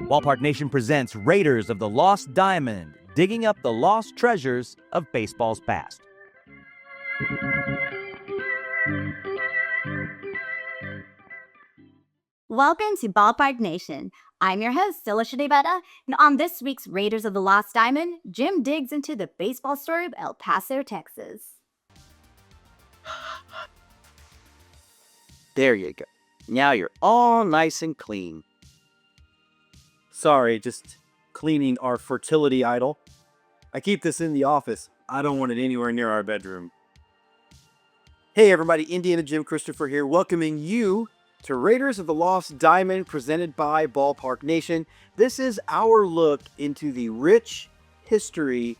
Ballpark Nation presents Raiders of the Lost Diamond, digging up the lost treasures of baseball's past. Welcome to Ballpark Nation. I'm your host, Sila Shadibeta, and on this week's Raiders of the Lost Diamond, Jim digs into the baseball story of El Paso, Texas. There you go. Now you're all nice and clean. Sorry, just cleaning our fertility idol. I keep this in the office. I don't want it anywhere near our bedroom. Hey everybody, Indiana Jim Christopher here, welcoming you to Raiders of the Lost Diamond, presented by Ballpark Nation. This is our look into the rich history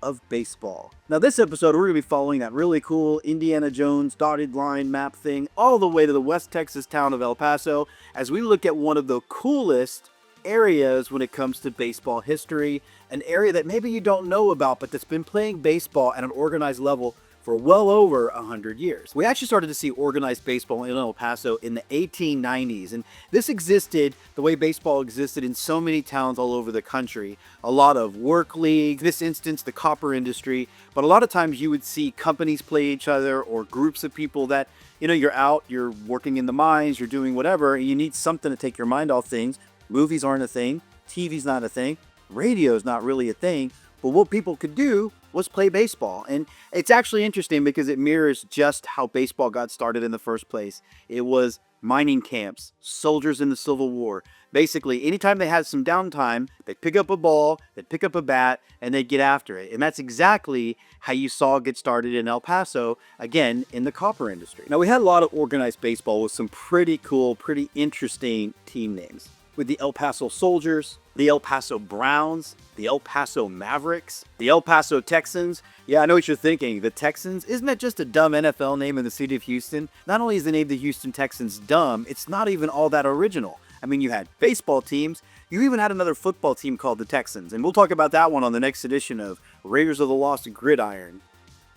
of baseball. Now this episode, we're going to be following that really cool Indiana Jones dotted line map thing all the way to the West Texas town of El Paso as we look at one of the coolest areas when it comes to baseball history, an area that maybe you don't know about, but that's been playing baseball at an organized level for well over 100 years. We actually started to see organized baseball in El Paso in the 1890s, and this existed the way baseball existed in so many towns all over the country. A lot of work leagues, in this instance the copper industry, but a lot of times you would see companies play each other or groups of people that, you're out, you're working in the mines, you're doing whatever, and you need something to take your mind off things. Movies aren't a thing, TV's not a thing, radio's not really a thing, but what people could do was play baseball. And it's actually interesting because it mirrors just how baseball got started in the first place. It was mining camps, soldiers in the Civil War. Basically, anytime they had some downtime, they'd pick up a ball, they'd pick up a bat, and they'd get after it. And that's exactly how you saw it get started in El Paso, again, in the copper industry. Now, we had a lot of organized baseball with some pretty cool, pretty interesting team names. With the El Paso Soldiers, the El Paso Browns, the El Paso Mavericks, the El Paso Texans. Yeah, I know what you're thinking. The Texans? Isn't that just a dumb NFL name in the city of Houston? Not only is the name the Houston Texans dumb, it's not even all that original. I mean, you had baseball teams. You even had another football team called the Texans. And we'll talk about that one on the next edition of Raiders of the Lost Gridiron.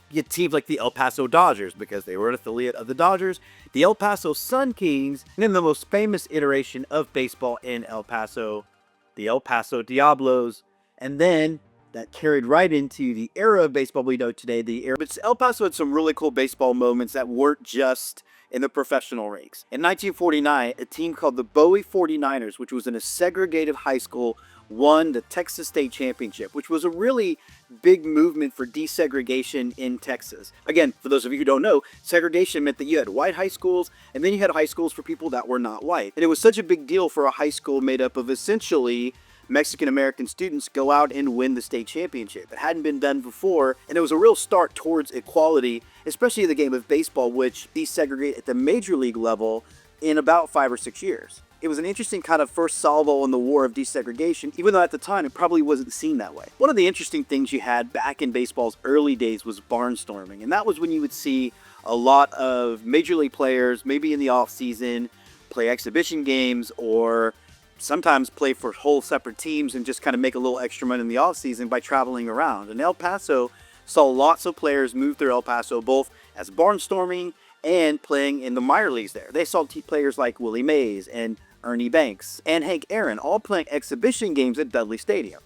You had teams like the El Paso Dodgers because they were an affiliate of the Dodgers, the El Paso Sun Kings, and then the most famous iteration of baseball in El Paso, the El Paso Diablos, and then that carried right into the era of baseball we know today, But El Paso had some really cool baseball moments that weren't just in the professional ranks. In 1949, a team called the Bowie 49ers, which was in a segregated high school, won the Texas State Championship, which was a really big movement for desegregation in Texas. Again, for those of you who don't know, segregation meant that you had white high schools, and then you had high schools for people that were not white. And it was such a big deal for a high school made up of essentially Mexican-American students go out and win the state championship. It hadn't been done before, and it was a real start towards equality, especially in the game of baseball, which desegregated at the major league level in about 5 or 6 years. It was an interesting kind of first salvo in the war of desegregation, even though at the time it probably wasn't seen that way. One of the interesting things you had back in baseball's early days was barnstorming, and that was when you would see a lot of major league players, maybe in the off season, play exhibition games or sometimes play for whole separate teams and just kind of make a little extra money in the off season by traveling around. And El Paso saw lots of players move through El Paso, both as barnstorming and playing in the minor leagues there. They saw players like Willie Mays and Ernie Banks and Hank Aaron all playing exhibition games at Dudley Stadium.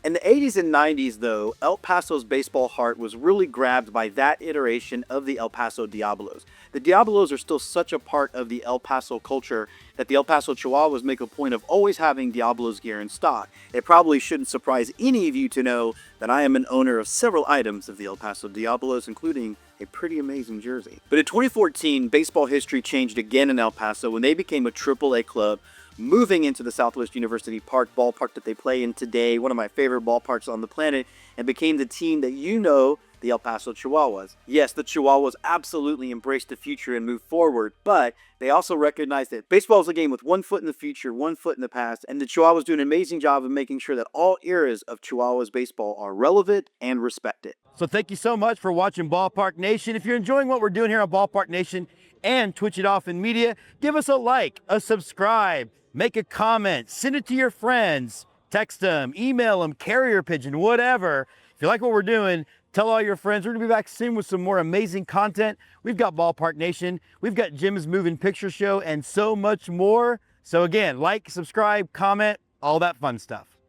In the 80s and 90s, though, El Paso's baseball heart was really grabbed by that iteration of the El Paso Diablos. The Diablos are still such a part of the El Paso culture that the El Paso Chihuahuas make a point of always having Diablos gear in stock. It probably shouldn't surprise any of you to know that I am an owner of several items of the El Paso Diablos, including a pretty amazing jersey. But in 2014, baseball history changed again in El Paso when they became a AAA club, moving into the Southwest University Park ballpark that they play in today, one of my favorite ballparks on the planet, and became the team that you know, the El Paso Chihuahuas. Yes, the Chihuahuas absolutely embraced the future and moved forward, but they also recognized that baseball is a game with one foot in the future, one foot in the past, and the Chihuahuas do an amazing job of making sure that all eras of Chihuahuas baseball are relevant and respected. So thank you so much for watching Ballpark Nation. If you're enjoying what we're doing here on Ballpark Nation and Twitch It Off in Media, give us a like, a subscribe, make a comment, send it to your friends, text them, email them, carrier pigeon, whatever. If you like what we're doing, tell all your friends. We're going to be back soon with some more amazing content. We've got Ballpark Nation, we've got Jim's Moving Picture Show, and so much more. So again, like, subscribe, comment, all that fun stuff.